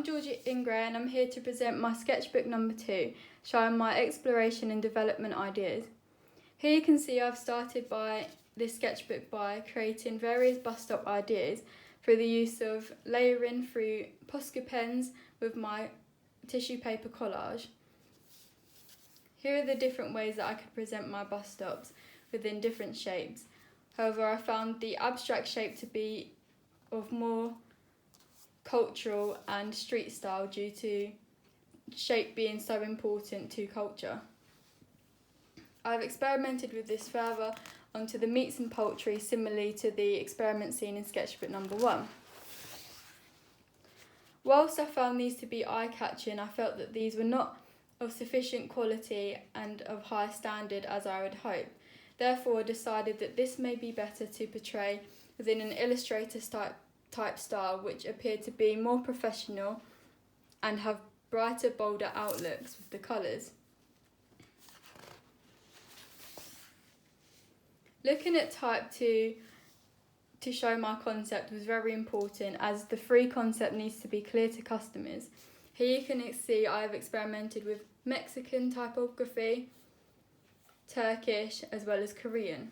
Georgia Ingrey and I'm here to present my sketchbook number 2, showing my exploration and development ideas. Here you can see I've started this sketchbook by creating various bus stop ideas through the use of layering through Posca pens with my tissue paper collage. Here are the different ways that I could present my bus stops within different shapes. However, I found the abstract shape to be of more cultural and street style due to shape being so important to culture. I've experimented with this further onto the meats and poultry, similarly to the experiment seen in sketchbook number 1. Whilst I found these to be eye-catching, I felt that these were not of sufficient quality and of high standard as I would hope. Therefore, I decided that this may be better to portray within an illustrator type style, which appeared to be more professional and have brighter, bolder outlooks with the colours. Looking at type 2 to show my concept was very important, as the free concept needs to be clear to customers. Here you can see I have experimented with Mexican typography, Turkish as well as Korean.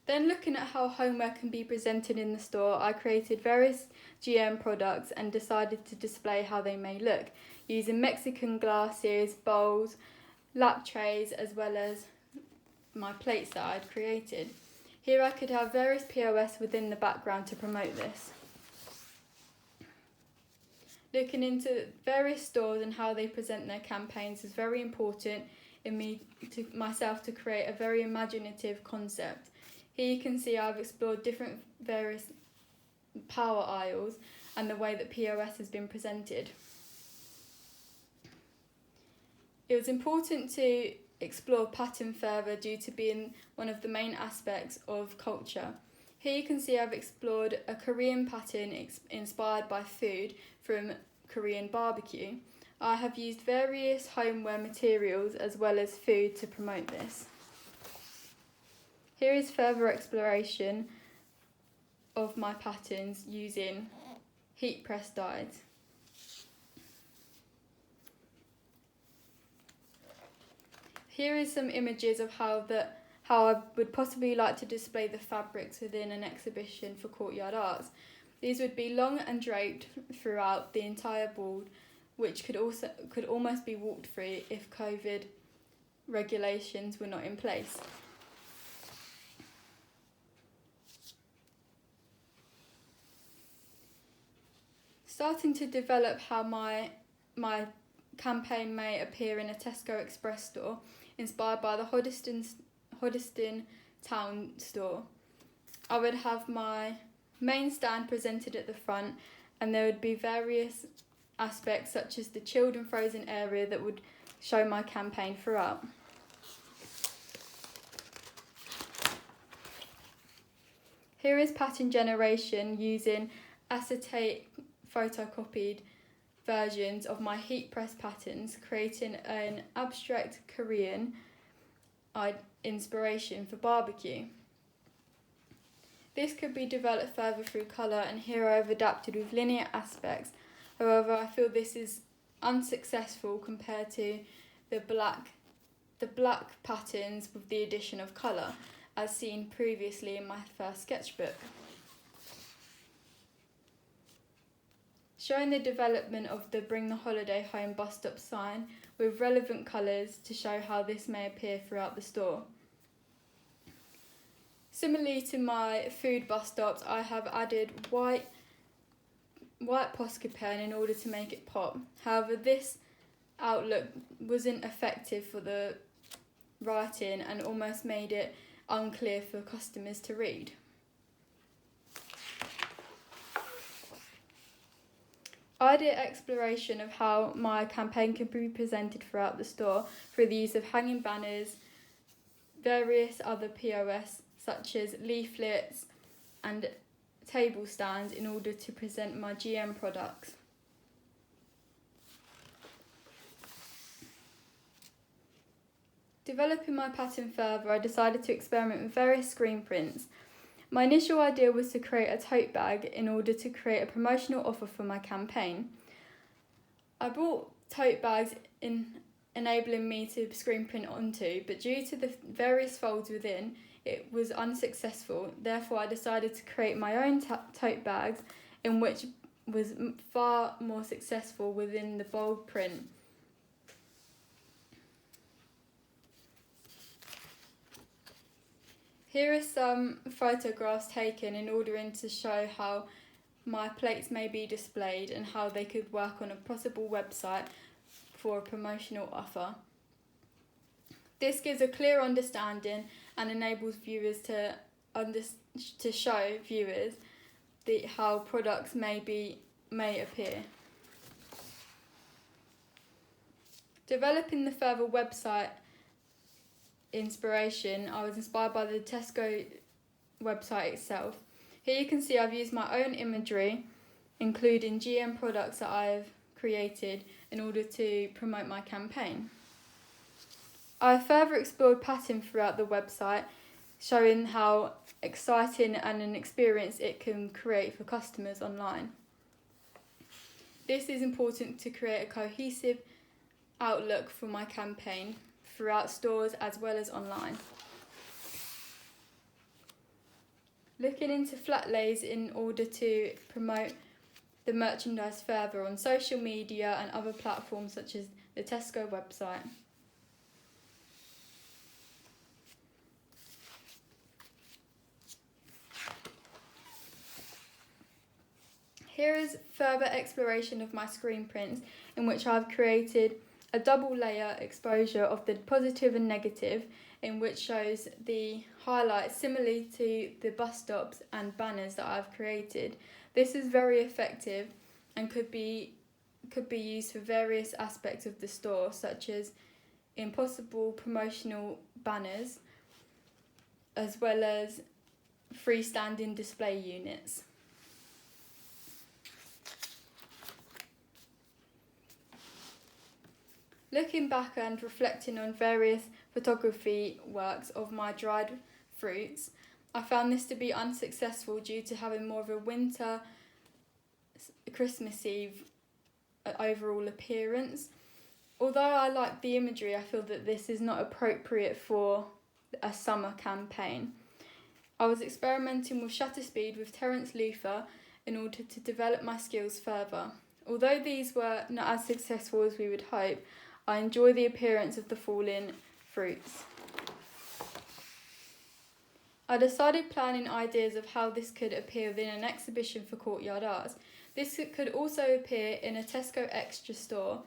Then looking at how homeware can be presented in the store, I created various GM products and decided to display how they may look, using Mexican glasses, bowls, lap trays as well as my plates that I'd created. Here I could have various POS within the background to promote this. Looking into various stores and how they present their campaigns is very important in myself to create a very imaginative concept. Here you can see I've explored different various power aisles and the way that POS has been presented. It was important to explore pattern further due to being one of the main aspects of culture. Here you can see I've explored a Korean pattern inspired by food from Korean barbecue. I have used various homeware materials as well as food to promote this. Here is further exploration of my patterns using heat press dyes. Here is some images of how I would possibly like to display the fabrics within an exhibition for Courtyard Arts. These would be long and draped throughout the entire board, which could almost be walked through if COVID regulations were not in place. Starting to develop how my campaign may appear in a Tesco Express store, inspired by the Hoddesdon town store. I would have my main stand presented at the front, and there would be various aspects such as the chilled and frozen area that would show my campaign throughout. Here is pattern generation using acetate photocopied versions of my heat press patterns, creating an abstract Korean inspiration for barbecue. This could be developed further through colour, and here I have adapted with linear aspects. However, I feel this is unsuccessful compared to the black patterns with the addition of colour, as seen previously in my first sketchbook. Showing the development of the Bring the Holiday Home bus stop sign with relevant colours to show how this may appear throughout the store. Similarly to my food bus stops, I have added white Posca pen in order to make it pop. However, this outlook wasn't effective for the writing and almost made it unclear for customers to read. I did exploration of how my campaign can be presented throughout the store through the use of hanging banners, various other POS such as leaflets and table stands in order to present my GM products. Developing my pattern further, I decided to experiment with various screen prints. My initial idea was to create a tote bag in order to create a promotional offer for my campaign. I bought tote bags enabling me to screen print onto, but due to the various folds within, it was unsuccessful. Therefore, I decided to create my own tote bags, in which was far more successful within the bold print. Here are some photographs taken in order to show how my plates may be displayed and how they could work on a possible website for a promotional offer. This gives a clear understanding and enables viewers to show viewers how products may appear. Developing the further website inspiration, I was inspired by the Tesco website itself. Here you can see I've used my own imagery, including GM products that I've created in order to promote my campaign. I further explored pattern throughout the website, showing how exciting and an experience it can create for customers online. This is important to create a cohesive outlook for my campaign throughout stores as well as online. Looking into flat lays in order to promote the merchandise further on social media and other platforms such as the Tesco website. Here is further exploration of my screen prints, in which I've created a double layer exposure of the positive and negative, in which shows the highlights similarly to the bus stops and banners that I've created. This is very effective and could be used for various aspects of the store, such as in possible promotional banners, as well as freestanding display units. Looking back and reflecting on various photography works of my dried fruits, I found this to be unsuccessful due to having more of a winter, Christmas Eve overall appearance. Although I like the imagery, I feel that this is not appropriate for a summer campaign. I was experimenting with shutter speed with Terence Luther in order to develop my skills further. Although these were not as successful as we would hope, I enjoy the appearance of the falling fruits. I decided planning ideas of how this could appear within an exhibition for Courtyard Arts. This could also appear in a Tesco Extra store,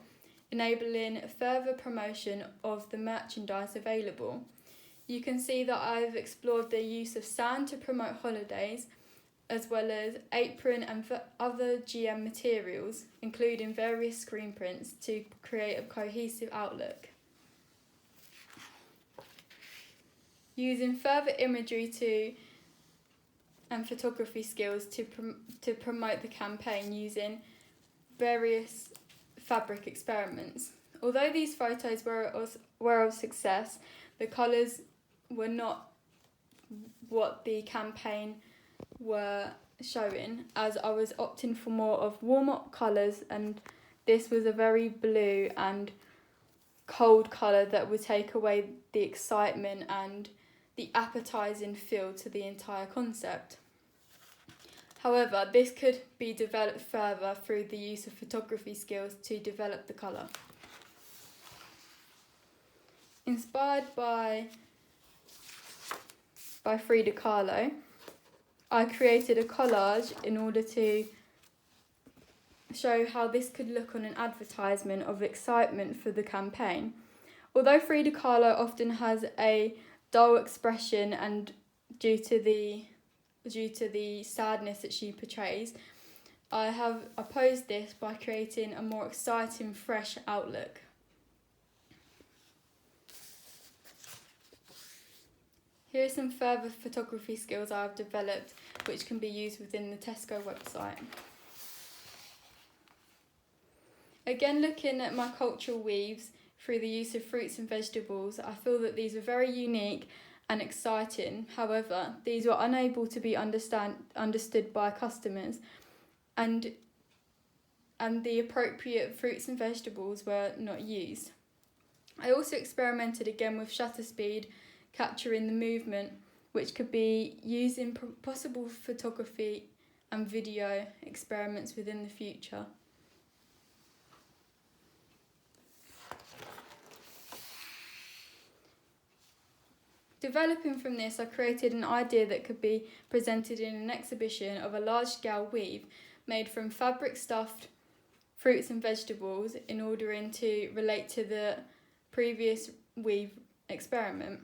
enabling further promotion of the merchandise available. You can see that I've explored the use of sand to promote holidays, as well as apron and other GM materials, including various screen prints to create a cohesive outlook. Using further imagery and photography skills to promote the campaign using various fabric experiments. Although these photos were of success, the colours were not what the campaign were showing, as I was opting for more of warm-up colours, and this was a very blue and cold colour that would take away the excitement and the appetising feel to the entire concept. However, this could be developed further through the use of photography skills to develop the colour. Inspired by Frida Kahlo, I created a collage in order to show how this could look on an advertisement of excitement for the campaign. Although Frida Kahlo often has a dull expression and due to the sadness that she portrays, I have opposed this by creating a more exciting, fresh outlook. Here are some further photography skills I have developed which can be used within the Tesco website. Again, looking at my cultural weaves through the use of fruits and vegetables, I feel that these are very unique and exciting. However, these were unable to be understood by customers, and the appropriate fruits and vegetables were not used. I also experimented again with shutter speed, capturing the movement, which could be used in possible photography and video experiments within the future. Developing from this, I created an idea that could be presented in an exhibition of a large-scale weave made from fabric stuffed fruits and vegetables in order to relate to the previous weave experiment.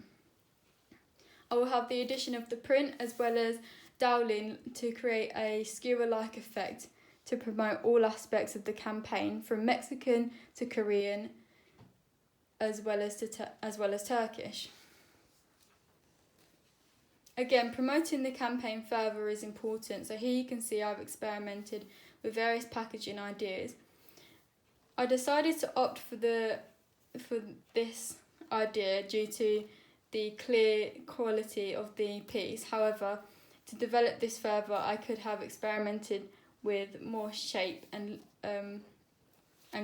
I will have the addition of the print as well as doweling to create a skewer-like effect to promote all aspects of the campaign, from Mexican to Korean as well as Turkish. Again, promoting the campaign further is important, so here you can see I've experimented with various packaging ideas. I decided to opt for this idea due to the clear quality of the piece. However, to develop this further, I could have experimented with more shape and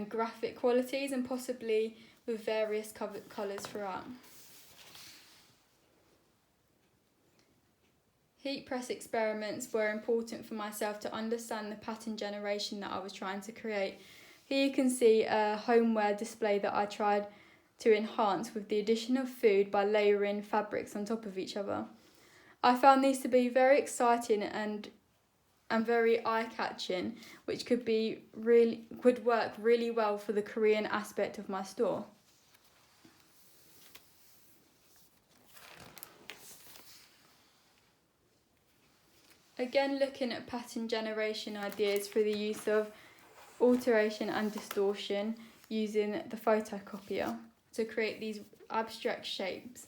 graphic qualities, and possibly with various colours throughout. Heat press experiments were important for myself to understand the pattern generation that I was trying to create. Here you can see a homeware display that I tried to enhance with the addition of food by layering fabrics on top of each other. I found these to be very exciting and very eye-catching, which could work really well for the Korean aspect of my store. Again, looking at pattern generation ideas through the use of alteration and distortion using the photocopier to create these abstract shapes,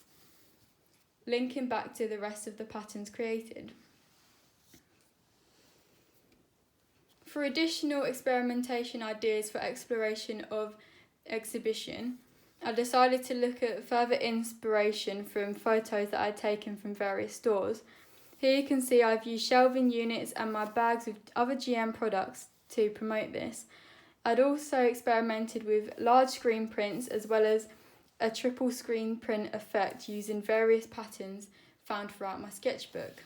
linking back to the rest of the patterns created. For additional experimentation ideas for exploration of exhibition, I decided to look at further inspiration from photos that I'd taken from various stores. Here you can see I've used shelving units and my bags with other GM products to promote this. I'd also experimented with large screen prints as well as a triple screen print effect using various patterns found throughout my sketchbook.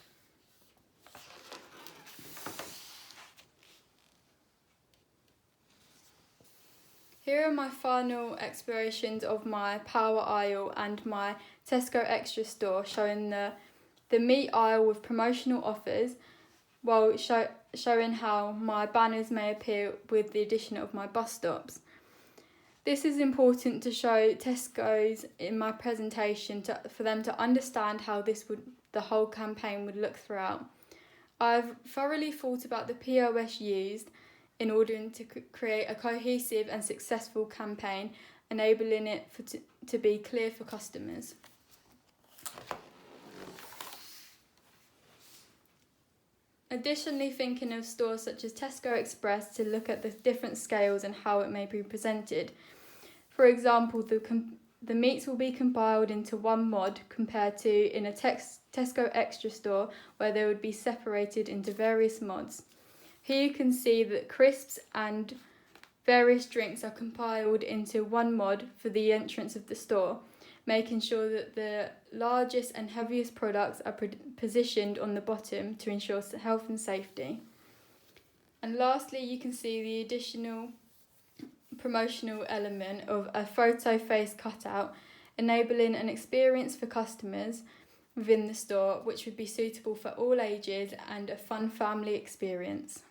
Here are my final explorations of my power aisle and my Tesco Extra store, showing the meat aisle with promotional offers, while showing how my banners may appear with the addition of my bus stops. This is important to show Tesco's in my presentation for them to understand how the whole campaign would look throughout. I've thoroughly thought about the POS used in order to create a cohesive and successful campaign, enabling it to be clear for customers. Additionally, thinking of stores such as Tesco Express to look at the different scales and how it may be presented. For example, the meats will be compiled into one mod compared to in a Tesco Extra store where they would be separated into various mods. Here you can see that crisps and various drinks are compiled into one mod for the entrance of the store, making sure that the largest and heaviest products are positioned on the bottom to ensure health and safety. And lastly, you can see the additional promotional element of a photo face cutout, enabling an experience for customers within the store which would be suitable for all ages and a fun family experience.